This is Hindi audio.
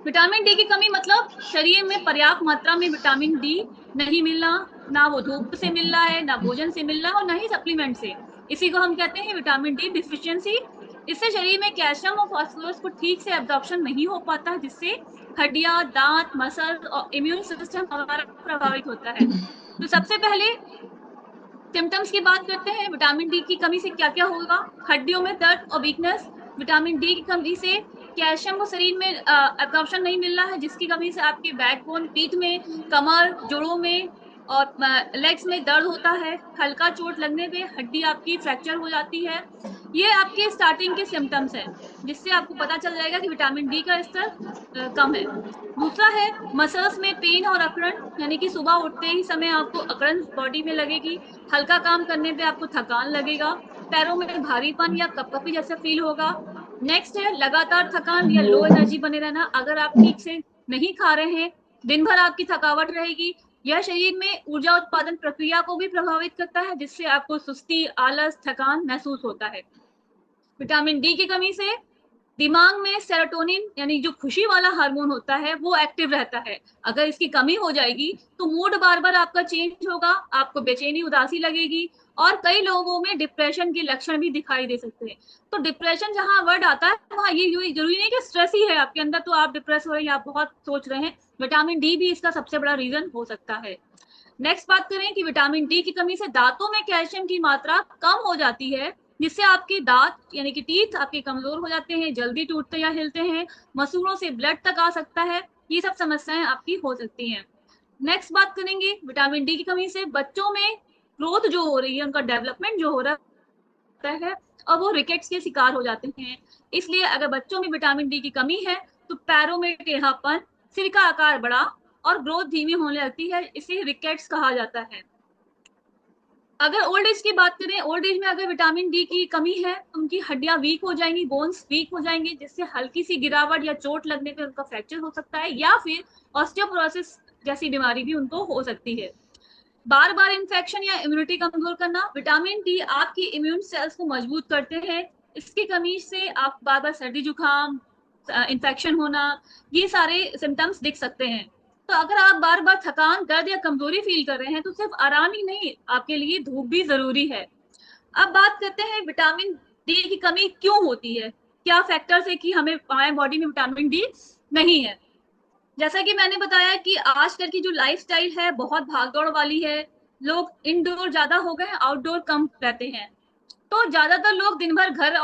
विटामिन डी की कमी मतलब शरीर में पर्याप्त मात्रा में विटामिन डी नहीं मिलना, ना वो धूप से मिल रहा है, ना भोजन से मिल रहा है और ना ही सप्लीमेंट से। इसी को हम कहते हैं विटामिन डी डिफिशियंसी। इससे शरीर में कैल्शियम और फास्फोरस को ठीक से एब्जॉर्प्शन नहीं हो पाता, जिससे हड्डियां, दांत, मसल और इम्यून सिस्टम हमारा प्रभावित होता है। तो सबसे पहले सिम्टम्स की बात करते हैं। विटामिन डी की कमी से क्या क्या होगा? हड्डियों में दर्द और वीकनेस। विटामिन डी की कमी से कैल्शियम को शरीर में एब्जॉर्प्शन नहीं मिल रहा है, जिसकी कमी से आपके बैकबोन, पीठ में, कमर, जोड़ों में और लेग्स में दर्द होता है। हल्का चोट लगने पे हड्डी आपकी फ्रैक्चर हो जाती है। ये आपके स्टार्टिंग के सिम्टम्स हैं, जिससे आपको पता चल जाएगा कि विटामिन डी का स्तर कम है। दूसरा है मसल्स में पेन और अकड़न, यानी कि सुबह उठते ही समय आपको अकड़न बॉडी में लगेगी। हल्का काम करने पे आपको थकान लगेगा। पैरों में भारीपन या कपकपी जैसा फील होगा। नेक्स्ट है लगातार थकान या लो एनर्जी बने रहना। अगर आप ठीक से नहीं खा रहे हैं, दिन भर आपकी थकावट रहेगी। यह शरीर में ऊर्जा उत्पादन प्रक्रिया को भी प्रभावित करता है, जिससे आपको सुस्ती, आलस, थकान महसूस होता है। विटामिन डी की कमी से दिमाग में सेरोटोनिन, यानी जो खुशी वाला हार्मोन होता है, वो एक्टिव रहता है। अगर इसकी कमी हो जाएगी तो मूड बार बार आपका चेंज होगा, आपको बेचैनी, उदासी लगेगी और कई लोगों में डिप्रेशन के लक्षण भी दिखाई दे सकते हैं। तो डिप्रेशन जहां वर्ड आता है वहां ये जरूरी नहीं कि स्ट्रेस ही है आपके अंदर तो आप डिप्रेस हो रहे हैं या आप बहुत सोच रहे हैं। विटामिन डी भी इसका सबसे बड़ा रीजन हो सकता है। नेक्स्ट बात करें कि विटामिन डी की कमी से दांतों में कैल्शियम की मात्रा कम हो जाती है, जिससे आपके दांत यानी कि टीथ आपके कमजोर हो जाते हैं, जल्दी टूटते या हिलते हैं, मसूड़ों से ब्लड तक आ सकता है। ये सब समस्याएं आपकी हो सकती हैं। नेक्स्ट बात करेंगे विटामिन डी की कमी से बच्चों में ग्रोथ जो हो रही है, उनका डेवलपमेंट जो हो रहा है और वो रिकेट्स के शिकार हो जाते हैं। इसलिए अगर बच्चों में विटामिन डी की कमी है तो पैरों में टेढ़ापन, सिर का आकार बड़ा और ग्रोथ धीमी होने लगती है। इसे रिकेट्स कहा जाता है। अगर ओल्ड एज की बात करें, ओल्ड एज में अगर विटामिन डी की कमी है तो उनकी हड्डियां वीक हो जाएंगी, बोन्स वीक हो जाएंगे, जिससे हल्की सी गिरावट या चोट लगने पे उनका फ्रैक्चर हो सकता है या फिर ऑस्टियोपोरोसिस जैसी बीमारी भी उनको हो सकती है। बार बार इन्फेक्शन या इम्यूनिटी कमजोर करना। विटामिन डी आपकी इम्यून सेल्स को मजबूत करते हैं। इसकी कमी से आप बार बार सर्दी जुकाम, इन्फेक्शन होना, ये सारे सिम्टम्स दिख सकते हैं। तो अगर आप बार बार थकान, दर्द या कमजोरी फील कर रहे हैं तो सिर्फ आराम ही नहीं, आपके लिए धूप भी जरूरी है। अब बात करते हैं विटामिन डी की कमी क्यों होती है, क्या फैक्टर्स है कि हमें हमारे बॉडी में विटामिन डी नहीं है। जैसा कि मैंने बताया कि आजकल की जो लाइफस्टाइल है बहुत भागदौड़ वाली है। लोग इंडोर ज्यादा हो गए हैं, आउटडोर कम रहते हैं। तो ज्यादातर लोग दिन भर घर